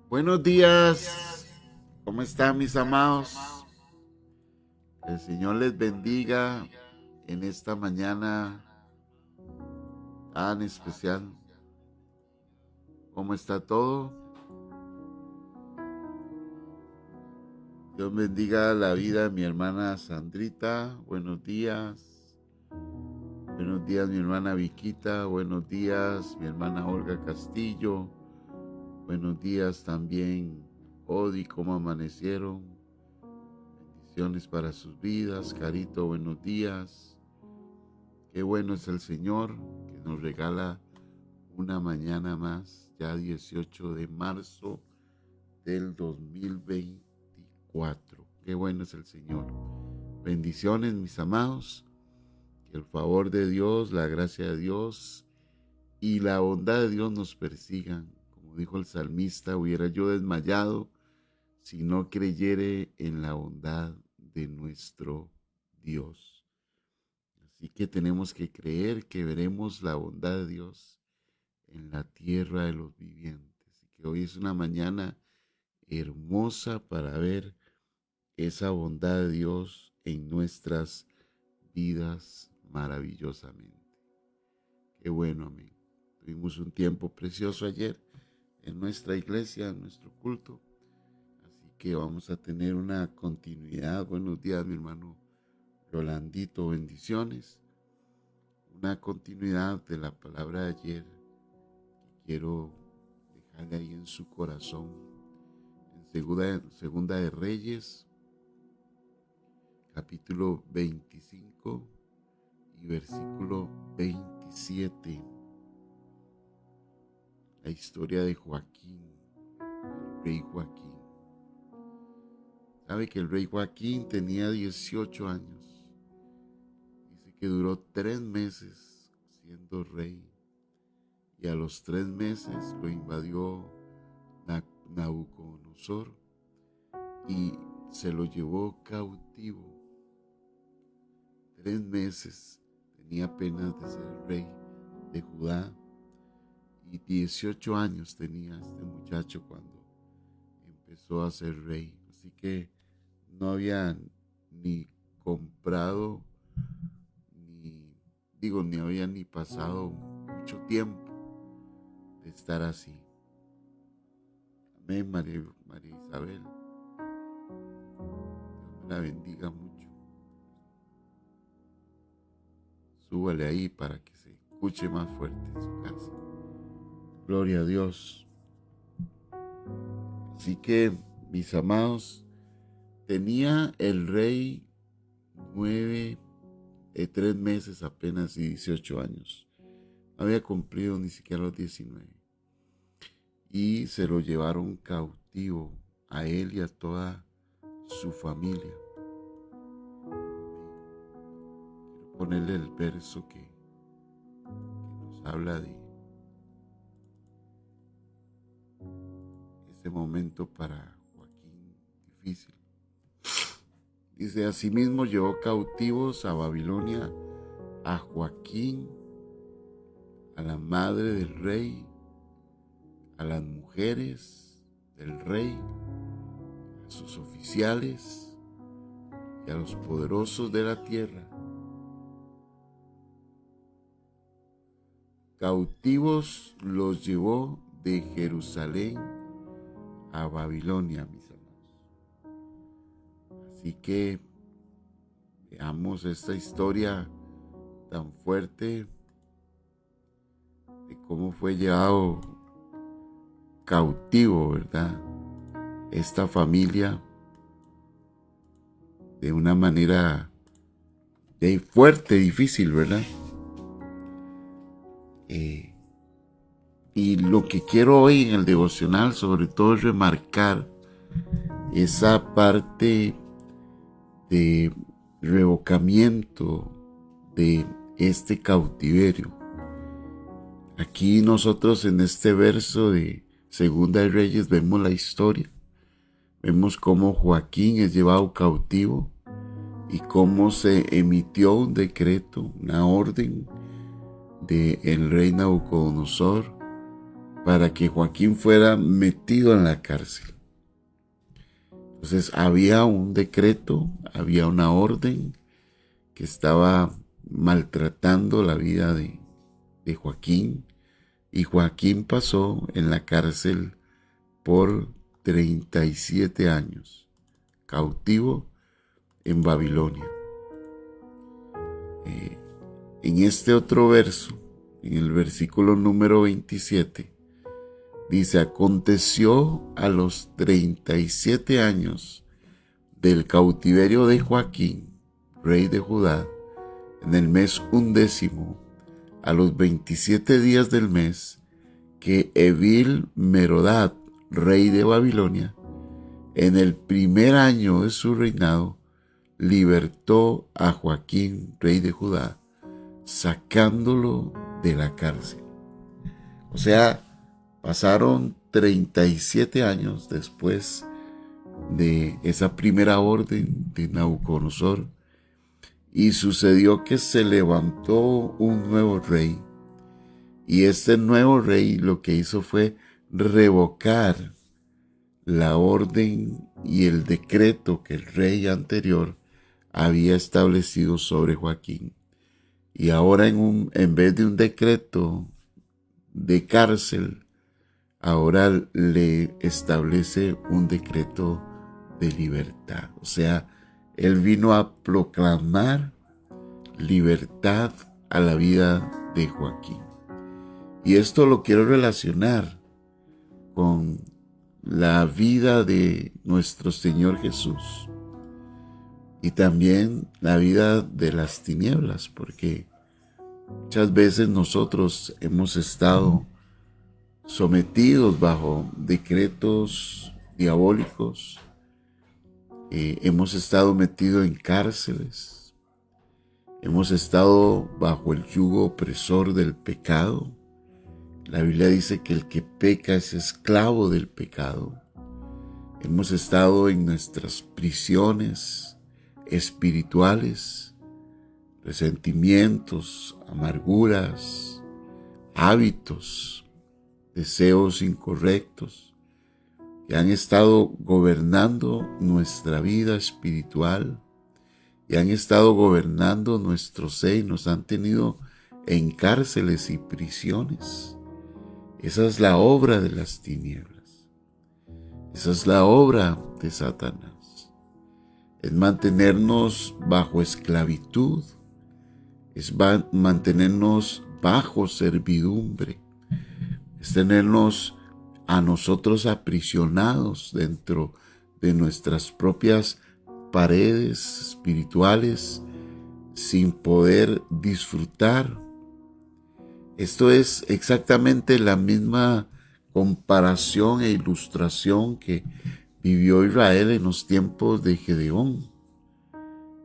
Buenos días, ¿cómo están mis amados? Que el Señor les bendiga en esta mañana tan especial. ¿Cómo está todo? Dios bendiga la vida de mi hermana Sandrita. Buenos días. Buenos días mi hermana Viquita. Buenos días mi hermana Olga Castillo. Buenos días también Odi, ¿cómo amanecieron? Bendiciones para sus vidas. Carito, buenos días. Qué bueno es el Señor que nos regala una mañana más, ya 18 de marzo del 2024. Qué bueno es el Señor. Bendiciones, mis amados. Que el favor de Dios, la gracia de Dios y la bondad de Dios nos persigan. Como dijo el salmista, hubiera yo desmayado si no creyere en la bondad de nuestro Dios. Así que tenemos que creer que veremos la bondad de Dios en la tierra de los vivientes. Y que hoy es una mañana hermosa para ver esa bondad de Dios en nuestras vidas maravillosamente. Qué bueno, amén. Tuvimos un tiempo precioso ayer en nuestra iglesia, en nuestro culto. Así que vamos a tener una continuidad. Buenos días, mi hermano Rolandito, bendiciones. Una continuidad de la palabra de ayer que quiero dejarle ahí en su corazón. En segunda de Reyes, capítulo 25 y versículo 27. La historia de Joaquín, el rey Joaquín. Sabe que el rey Joaquín tenía 18 años. Dice que duró 3 meses siendo rey. Y a los 3 meses lo invadió Nabucodonosor y se lo llevó cautivo. 3 meses tenía apenas de ser rey de Judá y 18 años tenía este muchacho cuando empezó a ser rey. Así que no había ni comprado, ni había ni pasado mucho tiempo de estar así. Amén, María Isabel. Dios me la bendiga mucho. Súbale ahí para que se escuche más fuerte en su casa. Gloria a Dios. Así que, mis amados, tenía el rey 3 meses apenas y 18 años. No había cumplido ni siquiera los 19. Y se lo llevaron cautivo a él y a toda su familia. Quiero ponerle el verso que nos habla de ese momento para Joaquín difícil. Dice, asimismo llevó cautivos a Babilonia a Joaquín, a la madre del rey, a las mujeres del rey, a sus oficiales y a los poderosos de la tierra. Cautivos los llevó de Jerusalén a Babilonia, mis amados. Así que veamos esta historia tan fuerte de cómo fue llevado cautivo, ¿verdad? Esta familia de una manera fuerte, difícil, ¿verdad? Y lo que quiero hoy en el devocional sobre todo es remarcar esa parte de revocamiento de este cautiverio. Aquí nosotros en este verso de Segunda de Reyes vemos la historia. Vemos cómo Joaquín es llevado cautivo y cómo se emitió un decreto, una orden del rey Nabucodonosor para que Joaquín fuera metido en la cárcel. Entonces había un decreto, había una orden que estaba maltratando la vida de Joaquín, y Joaquín pasó en la cárcel por 37 años, cautivo en Babilonia. En este otro verso, en el versículo número 27, dice: aconteció a los 37 años del cautiverio de Joaquín, rey de Judá, en el mes 11, a los 27 días del mes, que Evil-Merodach, rey de Babilonia, en el primer año de su reinado, libertó a Joaquín, rey de Judá, sacándolo de la cárcel. O sea, pasaron 37 años después de esa primera orden de Nabucodonosor, y sucedió que se levantó un nuevo rey, y este nuevo rey lo que hizo fue revocar la orden y el decreto que el rey anterior había establecido sobre Joaquín. Y ahora en vez de un decreto de cárcel, ahora le establece un decreto de libertad. O sea, él vino a proclamar libertad a la vida de Joaquín. Y esto lo quiero relacionar con la vida de nuestro Señor Jesús y también la vida de las tinieblas, porque muchas veces nosotros hemos estado sometidos bajo decretos diabólicos, hemos estado metidos en cárceles, hemos estado bajo el yugo opresor del pecado. La Biblia dice que el que peca es esclavo del pecado. Hemos estado en nuestras prisiones espirituales, resentimientos, amarguras, hábitos, deseos incorrectos que han estado gobernando nuestra vida espiritual y han estado gobernando nuestro ser y nos han tenido en cárceles y prisiones. Esa es la obra de las tinieblas. Esa es la obra de Satanás. Es mantenernos bajo esclavitud. Es mantenernos bajo servidumbre. Es tenernos a nosotros aprisionados dentro de nuestras propias paredes espirituales sin poder disfrutar. Esto es exactamente la misma comparación e ilustración que vivió Israel en los tiempos de Gedeón,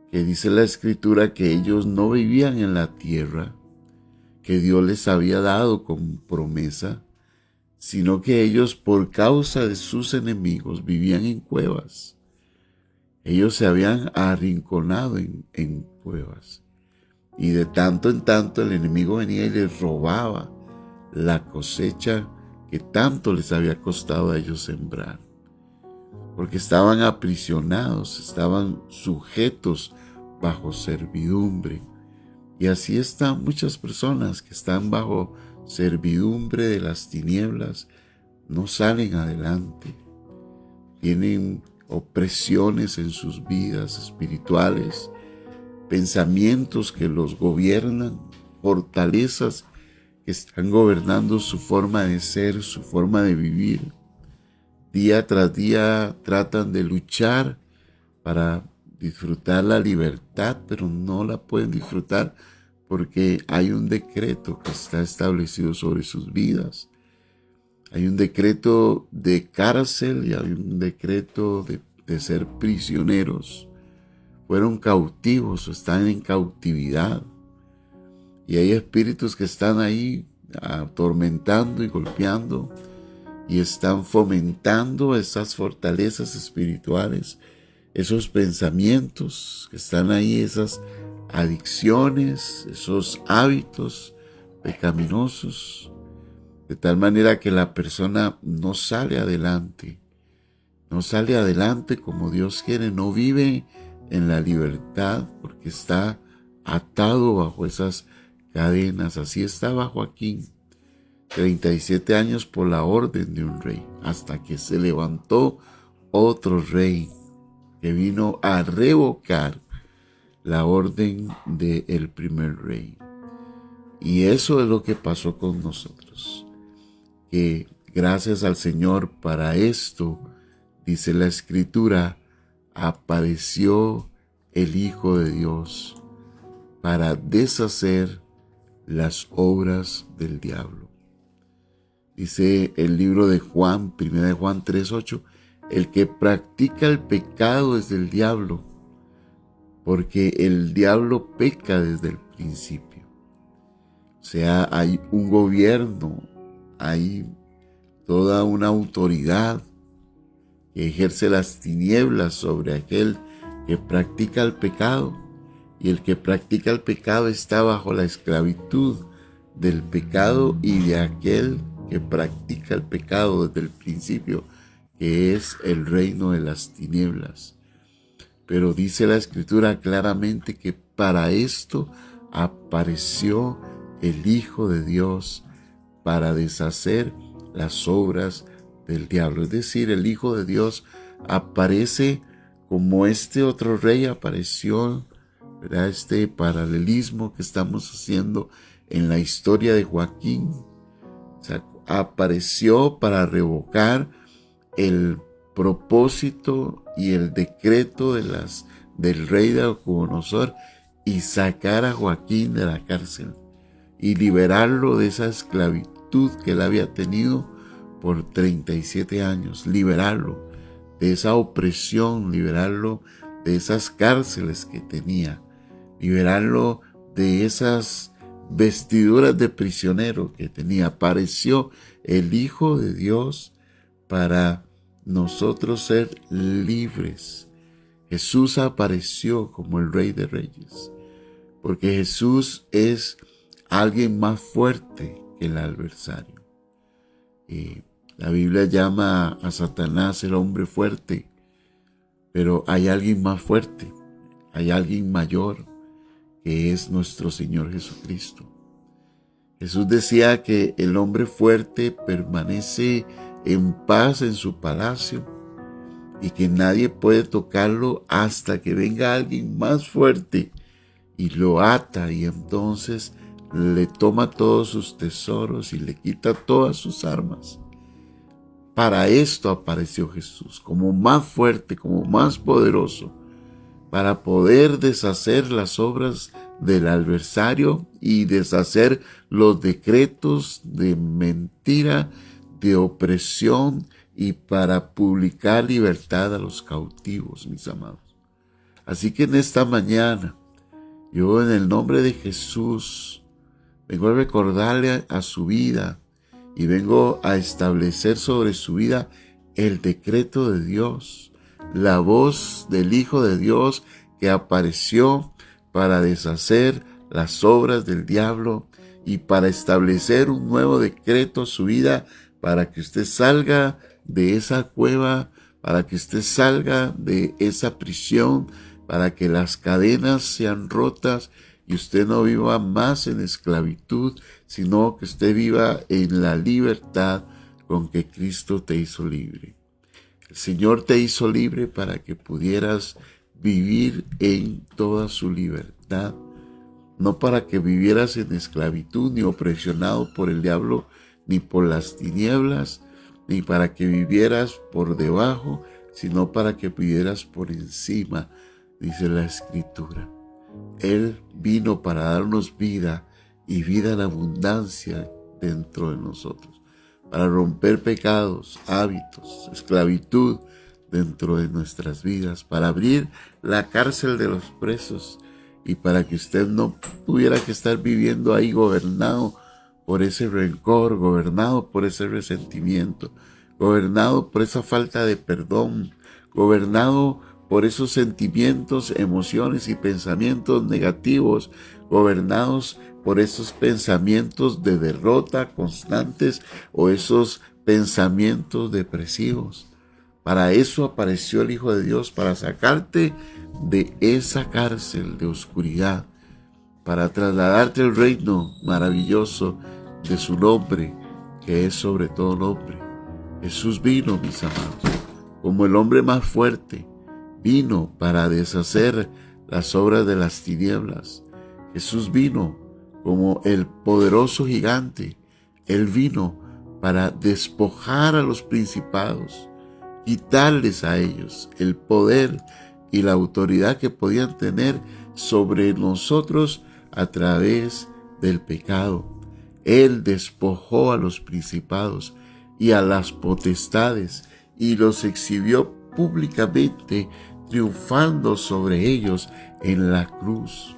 que dice la Escritura que ellos no vivían en la tierra que Dios les había dado como promesa, sino que ellos, por causa de sus enemigos, vivían en cuevas. Ellos se habían arrinconado en cuevas. Y de tanto en tanto el enemigo venía y les robaba la cosecha que tanto les había costado a ellos sembrar. Porque estaban aprisionados, estaban sujetos bajo servidumbre. Y así están muchas personas que están bajo servidumbre de las tinieblas, no salen adelante. Tienen opresiones en sus vidas espirituales, pensamientos que los gobiernan, fortalezas que están gobernando su forma de ser, su forma de vivir. Día tras día tratan de luchar para disfrutar la libertad, pero no la pueden disfrutar porque hay un decreto que está establecido sobre sus vidas. Hay un decreto de cárcel y hay un decreto de ser prisioneros. Fueron cautivos o están en cautividad. Y hay espíritus que están ahí atormentando y golpeando y están fomentando esas fortalezas espirituales, esos pensamientos que están ahí, esas adicciones, esos hábitos pecaminosos. de tal manera que la persona no sale adelante, no sale adelante como Dios quiere, no vive en la libertad porque está atado bajo esas cadenas. Así estaba Joaquín, 37 años por la orden de un rey, hasta que se levantó otro rey que vino a revocar la orden del primer rey. Y eso es lo que pasó con nosotros, que gracias al Señor para esto, dice la Escritura, apareció el Hijo de Dios para deshacer las obras del diablo. Dice el libro de Juan, 1 de Juan 3:8, el que practica el pecado es del diablo, porque el diablo peca desde el principio. O sea, hay un gobierno, hay toda una autoridad que ejerce las tinieblas sobre aquel que practica el pecado, y el que practica el pecado está bajo la esclavitud del pecado y de aquel que practica el pecado desde el principio, que es el reino de las tinieblas. Pero dice la Escritura claramente que para esto apareció el Hijo de Dios, para deshacer las obras del diablo. Es decir, el Hijo de Dios aparece como este otro rey apareció, ¿verdad? Este paralelismo que estamos haciendo en la historia de Joaquín. O sea, apareció para revocar el propósito y el decreto del rey de Nabucodonosor y sacar a Joaquín de la cárcel y liberarlo de esa esclavitud que él había tenido por 37 años, liberarlo de esa opresión, liberarlo de esas cárceles que tenía, liberarlo de esas vestiduras de prisionero que tenía. Apareció el Hijo de Dios para nosotros ser libres. Jesús apareció como el Rey de Reyes, porque Jesús es alguien más fuerte que el adversario. La Biblia llama a Satanás el hombre fuerte, pero hay alguien más fuerte, hay alguien mayor, que es nuestro Señor Jesucristo. Jesús decía que el hombre fuerte permanece en paz en su palacio y que nadie puede tocarlo hasta que venga alguien más fuerte y lo ata, y entonces le toma todos sus tesoros y le quita todas sus armas. Para esto apareció Jesús, como más fuerte, como más poderoso, para poder deshacer las obras del adversario y deshacer los decretos de mentira, de opresión, y para publicar libertad a los cautivos, mis amados. Así que en esta mañana, yo en el nombre de Jesús vengo a recordarle a su vida y vengo a establecer sobre su vida el decreto de Dios, la voz del Hijo de Dios que apareció para deshacer las obras del diablo y para establecer un nuevo decreto a su vida, para que usted salga de esa cueva, para que usted salga de esa prisión, para que las cadenas sean rotas y usted no viva más en esclavitud, sino que usted viva en la libertad con que Cristo te hizo libre. El Señor te hizo libre para que pudieras vivir en toda su libertad, no para que vivieras en esclavitud, ni opresionado por el diablo, ni por las tinieblas, ni para que vivieras por debajo, sino para que vivieras por encima, dice la Escritura. Él vino para darnos vida y vida en abundancia dentro de nosotros, para romper pecados, hábitos, esclavitud dentro de nuestras vidas, para abrir la cárcel de los presos y para que usted no tuviera que estar viviendo ahí gobernado por ese rencor, gobernado por ese resentimiento, gobernado por esa falta de perdón, gobernado por esos sentimientos, emociones y pensamientos negativos, gobernados por esos pensamientos de derrota constantes o esos pensamientos depresivos. Para eso apareció el Hijo de Dios, para sacarte de esa cárcel de oscuridad, para trasladarte al reino maravilloso de su nombre, que es sobre todo nombre. Jesús vino, mis amados, como el hombre más fuerte, vino para deshacer las obras de las tinieblas. Jesús vino como el poderoso gigante. Él vino para despojar a los principados, quitarles a ellos el poder y la autoridad que podían tener sobre nosotros a través del pecado. Él despojó a los principados y a las potestades y los exhibió públicamente, triunfando sobre ellos en la cruz.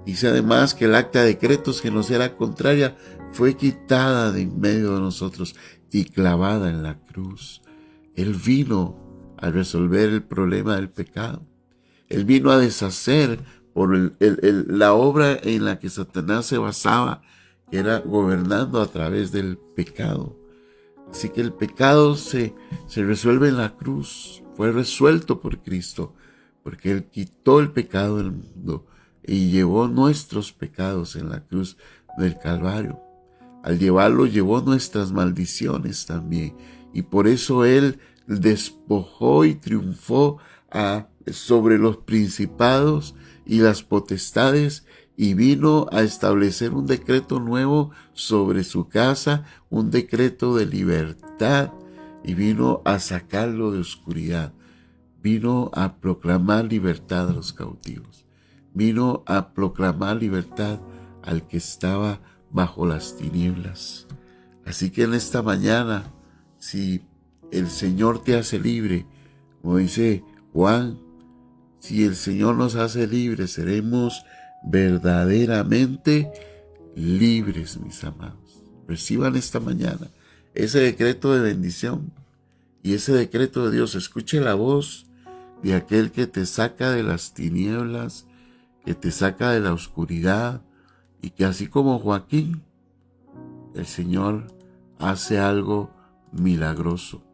Dice además que el acta de decretos que nos era contraria fue quitada de en medio de nosotros y clavada en la cruz. Él vino a resolver el problema del pecado. Él vino a deshacer por la obra en la que Satanás se basaba, que era gobernando a través del pecado. Así que el pecado se resuelve en la cruz, fue resuelto por Cristo, porque Él quitó el pecado del mundo y llevó nuestros pecados en la cruz del Calvario. Al llevarlo, llevó nuestras maldiciones también, y por eso Él despojó y triunfó sobre los principados y las potestades, y vino a establecer un decreto nuevo sobre su casa, un decreto de libertad, y vino a sacarlo de oscuridad. Vino a proclamar libertad a los cautivos. Vino a proclamar libertad al que estaba bajo las tinieblas. Así que en esta mañana, si el Señor te hace libre, como dice Juan, si el Señor nos hace libres, seremos verdaderamente libres, mis amados. Reciban esta mañana ese decreto de bendición y ese decreto de Dios. Escuche la voz de aquel que te saca de las tinieblas, que te saca de la oscuridad, y que así como Joaquín, el Señor hace algo milagroso.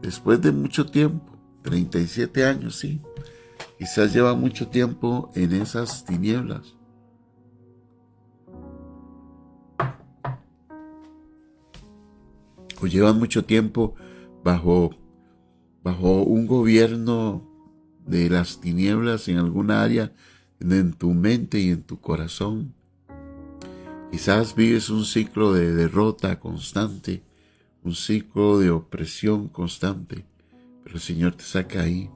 Después de mucho tiempo, 37 años, sí, quizás lleva mucho tiempo en esas tinieblas. O llevan mucho tiempo bajo un gobierno de las tinieblas en alguna área en tu mente y en tu corazón. Quizás vives un ciclo de derrota constante, un ciclo de opresión constante, pero el Señor te saca ahí,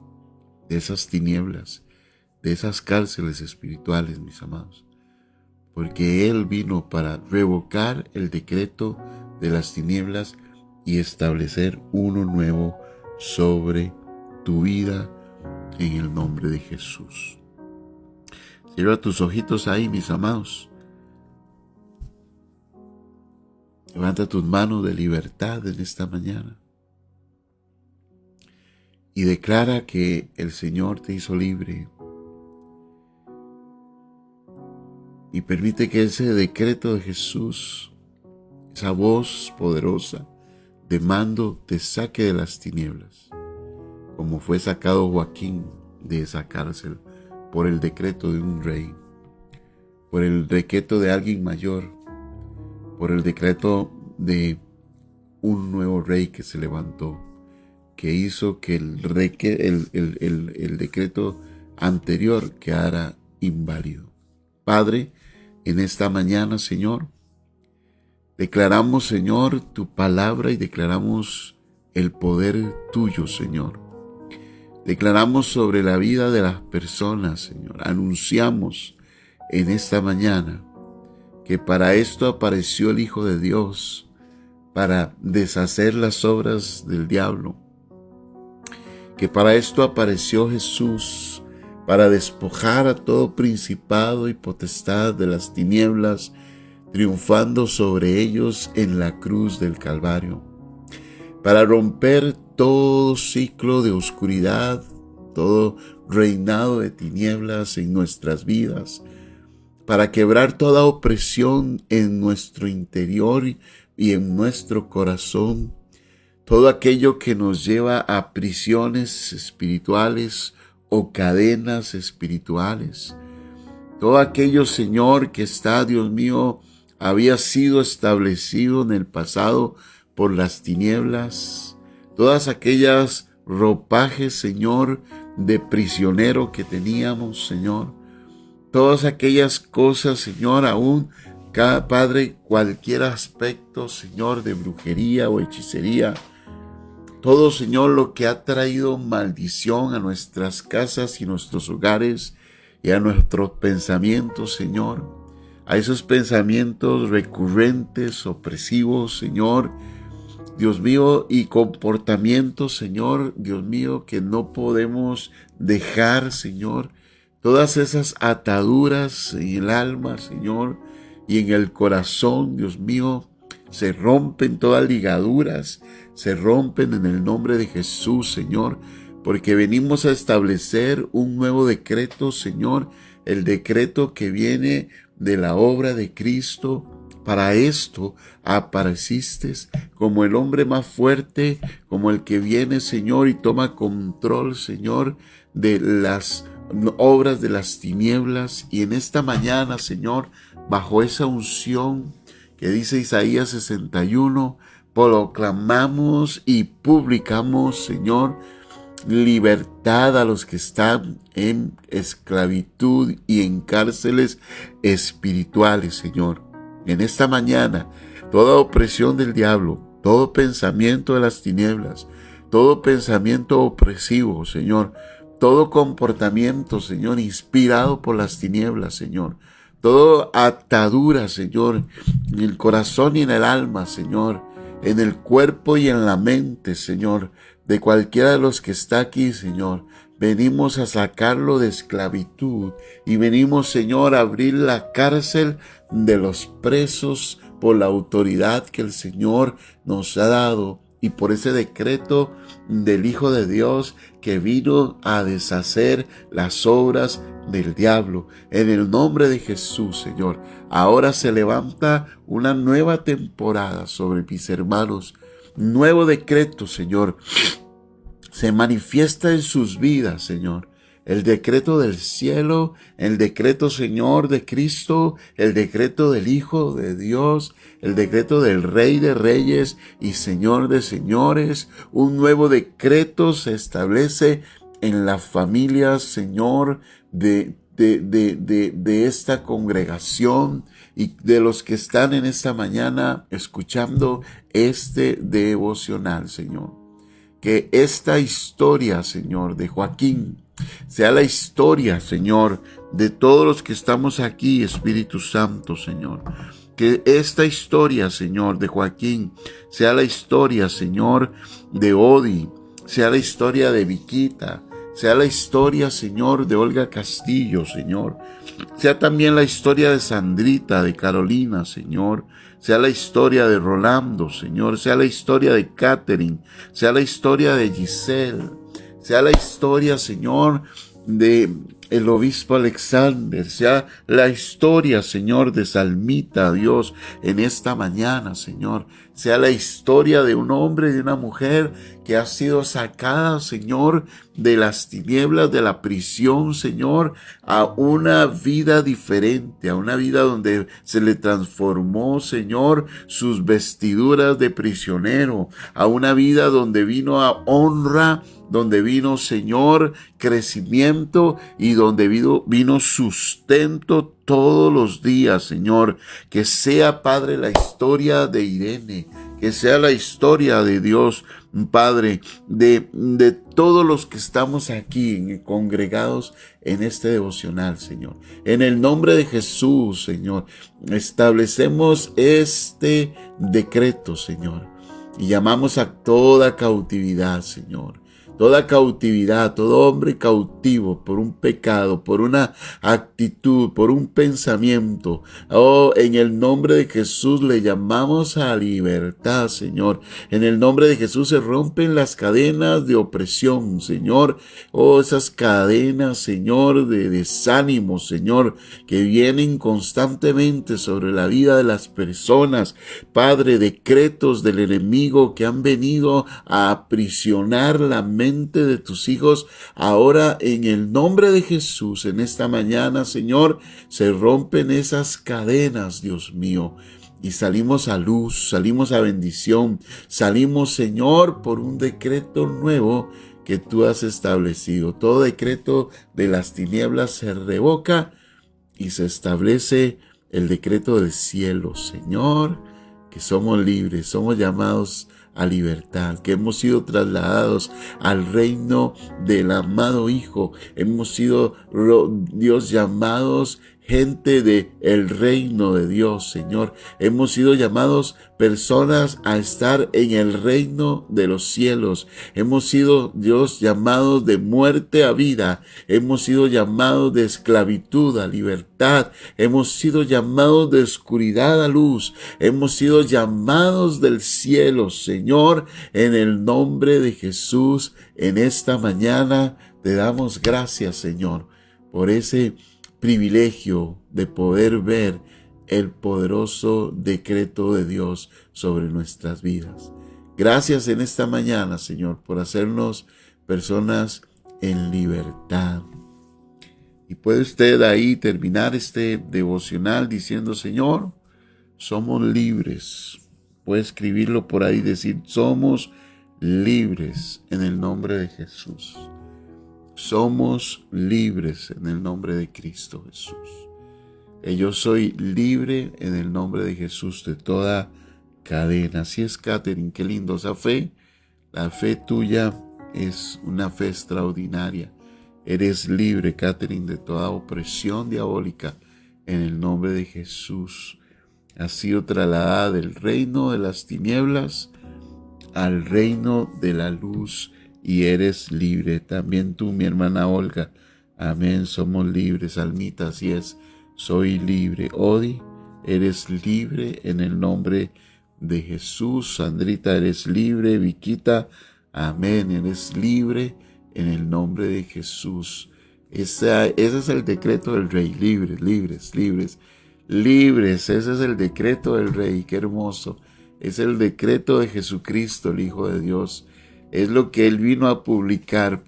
de esas tinieblas, de esas cárceles espirituales, mis amados, porque Él vino para revocar el decreto de las tinieblas y establecer uno nuevo sobre tu vida en el nombre de Jesús. Cierra tus ojitos ahí, mis amados. Levanta tus manos de libertad en esta mañana y declara que el Señor te hizo libre. Y permite que ese decreto de Jesús, esa voz poderosa de mando, te saque de las tinieblas, como fue sacado Joaquín de esa cárcel por el decreto de un rey, por el decreto de alguien mayor, por el decreto de un nuevo rey que se levantó, que hizo que el decreto anterior quedara inválido. Padre, en esta mañana, Señor, declaramos, Señor, tu palabra y declaramos el poder tuyo, Señor. Declaramos sobre la vida de las personas, Señor. Anunciamos en esta mañana que para esto apareció el Hijo de Dios, para deshacer las obras del diablo. Que para esto apareció Jesús, para despojar a todo principado y potestad de las tinieblas, triunfando sobre ellos en la cruz del Calvario. Para romper todo ciclo de oscuridad todo reinado de tinieblas en nuestras vidas, para quebrar toda opresión en nuestro interior y en nuestro corazón, todo aquello que nos lleva a prisiones espirituales o cadenas espirituales. Todo aquello, Señor, que está, Dios mío, había sido establecido en el pasado por las tinieblas. Todas aquellas ropajes, Señor, de prisionero que teníamos, Señor. Todas aquellas cosas, Señor, aún, Padre, cualquier aspecto, Señor, de brujería o hechicería. Todo, Señor, lo que ha traído maldición a nuestras casas y nuestros hogares y a nuestros pensamientos, Señor. A esos pensamientos recurrentes, opresivos, Señor, Dios mío, y comportamientos, Señor, Dios mío, que no podemos dejar, Señor. Todas esas ataduras en el alma, Señor, y en el corazón, Dios mío, se rompen todas ligaduras, se rompen en el nombre de Jesús, Señor, porque venimos a establecer un nuevo decreto, Señor, el decreto que viene de la obra de Cristo. Para esto apareciste como el hombre más fuerte, como el que viene, Señor, y toma control, Señor, de las obras de las tinieblas. Y en esta mañana, Señor, bajo esa unción que dice Isaías 61, proclamamos y publicamos, Señor, libertad a los que están en esclavitud y en cárceles espirituales, Señor. En esta mañana, toda opresión del diablo, todo pensamiento de las tinieblas, todo pensamiento opresivo, Señor, todo comportamiento, Señor, inspirado por las tinieblas, Señor, toda atadura, Señor, en el corazón y en el alma, Señor, en el cuerpo y en la mente, Señor, de cualquiera de los que está aquí, Señor. Venimos a sacarlo de esclavitud y venimos, Señor, a abrir la cárcel de los presos por la autoridad que el Señor nos ha dado y por ese decreto del Hijo de Dios que vino a deshacer las obras del diablo. En el nombre de Jesús, Señor, ahora se levanta una nueva temporada sobre mis hermanos. Nuevo decreto, Señor, se manifiesta en sus vidas, Señor. El decreto del cielo, el decreto, Señor, de Cristo, el decreto del Hijo de Dios, el decreto del Rey de Reyes y Señor de Señores. Un nuevo decreto se establece en las familias, Señor, de esta congregación y de los que están en esta mañana escuchando este devocional, Señor. Que esta historia, Señor, de Joaquín, sea la historia, Señor, de todos los que estamos aquí, Espíritu Santo, Señor. Que esta historia, Señor, de Joaquín, sea la historia, Señor, de Odi, sea la historia de Viquita, sea la historia, Señor, de Olga Castillo, Señor. Sea también la historia de Sandrita, de Carolina, Señor. Sea la historia de Rolando, Señor. Sea la historia de Catherine. Sea la historia de Giselle. Sea la historia, Señor, de el obispo Alexander. Sea la historia, Señor, de Salmita, Dios, en esta mañana, Señor. Sea la historia de un hombre y de una mujer que ha sido sacada, Señor, de las tinieblas de la prisión, Señor, a una vida diferente, a una vida donde se le transformó, Señor, sus vestiduras de prisionero, a una vida donde vino a honra, donde vino, Señor, crecimiento y donde vino sustento todos los días, Señor. Que sea, Padre, la historia de Irene, que sea la historia de Dios, Padre, de todos los que estamos aquí congregados en este devocional, Señor. En el nombre de Jesús, Señor, establecemos este decreto, Señor, y llamamos a toda cautividad, Señor. toda cautividad, todo hombre cautivo por un pecado, por una actitud, por un pensamiento. Oh, en el nombre de Jesús le llamamos a libertad, Señor. En el nombre de Jesús se rompen las cadenas de opresión, Señor. Oh, esas cadenas, Señor, de desánimo, Señor, que vienen constantemente sobre la vida de las personas. Padre, decretos del enemigo que han venido a aprisionar la mente de tus hijos, ahora en el nombre de Jesús, en esta mañana, Señor, se rompen esas cadenas, Dios mío. Y salimos a luz, salimos a bendición, salimos, Señor, por un decreto nuevo que tú has establecido. Todo decreto de las tinieblas se revoca y se establece el decreto del cielo, Señor, que somos libres, somos llamados a libertad, que hemos sido trasladados al reino del amado Hijo. Hemos sido, Dios, llamados gente de el reino de Dios, Señor. Hemos sido llamados personas a estar en el reino de los cielos. Hemos sido, Dios, llamados de muerte a vida. Hemos sido llamados de esclavitud a libertad. Hemos sido llamados de oscuridad a luz. Hemos sido llamados del cielo, Señor, en el nombre de Jesús. En esta mañana te damos gracias, Señor, por ese privilegio de poder ver el poderoso decreto de Dios sobre nuestras vidas. Gracias en esta mañana, Señor, por hacernos personas en libertad. Y puede usted ahí terminar este devocional diciendo, Señor, somos libres. Puede escribirlo por ahí, decir, somos libres en el nombre de Jesús. Somos libres en el nombre de Cristo Jesús. Yo soy libre en el nombre de Jesús de toda cadena. Así es, Catherine, qué lindo esa fe. La fe tuya es una fe extraordinaria. Eres libre, Catherine, de toda opresión diabólica en el nombre de Jesús. Has sido trasladada del reino de las tinieblas al reino de la luz y eres libre. También tú, mi hermana Olga. Amén, somos libres. Almita, así es. Soy libre. Odi, eres libre en el nombre de Jesús. Sandrita, eres libre. Viquita, amén, eres libre en el nombre de Jesús. Ese es el decreto del Rey. Libres, libres, libres, libres. Ese es el decreto del Rey. Qué hermoso. Es el decreto de Jesucristo, el Hijo de Dios. Es lo que Él vino a publicar,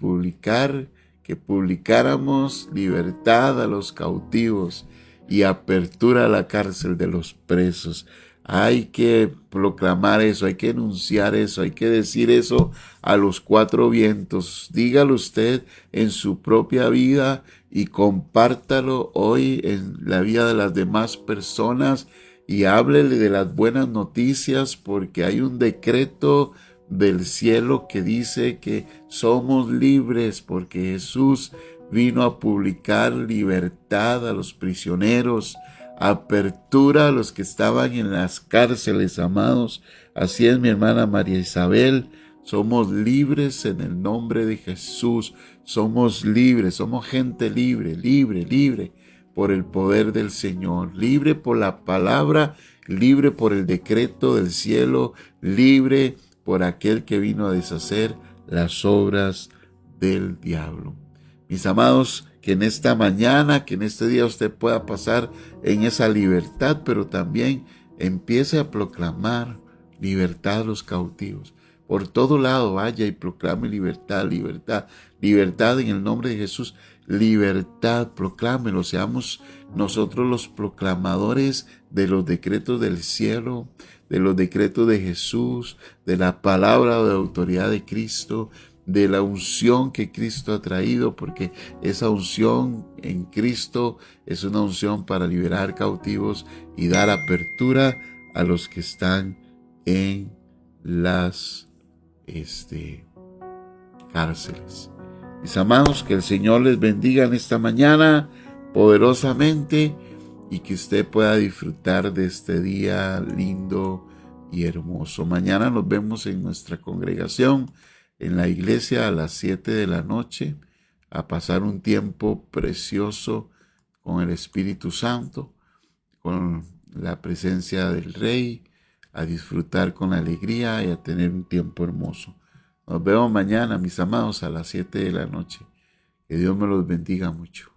que publicáramos libertad a los cautivos y apertura a la cárcel de los presos. Hay que proclamar eso, hay que enunciar eso, hay que decir eso a los cuatro vientos. Dígalo usted en su propia vida y compártalo hoy en la vida de las demás personas y háblele de las buenas noticias, porque hay un decreto del cielo que dice que somos libres porque Jesús vino a publicar libertad a los prisioneros, apertura a los que estaban en las cárceles, amados. Así es, mi hermana María Isabel, somos libres en el nombre de Jesús. Somos libres, somos gente libre, libre, libre por el poder del Señor, libre por la palabra, libre por el decreto del cielo, libre por aquel que vino a deshacer las obras del diablo. Mis amados, que en esta mañana, que en este día usted pueda pasar en esa libertad, pero también empiece a proclamar libertad a los cautivos. Por todo lado vaya y proclame libertad, libertad, libertad en el nombre de Jesús. Libertad, proclámelo, seamos nosotros los proclamadores de los decretos del cielo, de los decretos de Jesús, de la palabra de autoridad de Cristo, de la unción que Cristo ha traído, porque esa unción en Cristo es una unción para liberar cautivos y dar apertura a los que están en las cárceles. Mis amados, que el Señor les bendiga en esta mañana poderosamente y que usted pueda disfrutar de este día lindo y hermoso. Mañana nos vemos en nuestra congregación en la iglesia a las 7 de la noche a pasar un tiempo precioso con el Espíritu Santo, con la presencia del Rey, a disfrutar con alegría y a tener un tiempo hermoso. Nos vemos mañana, mis amados, a las 7 de la noche. Que Dios me los bendiga mucho.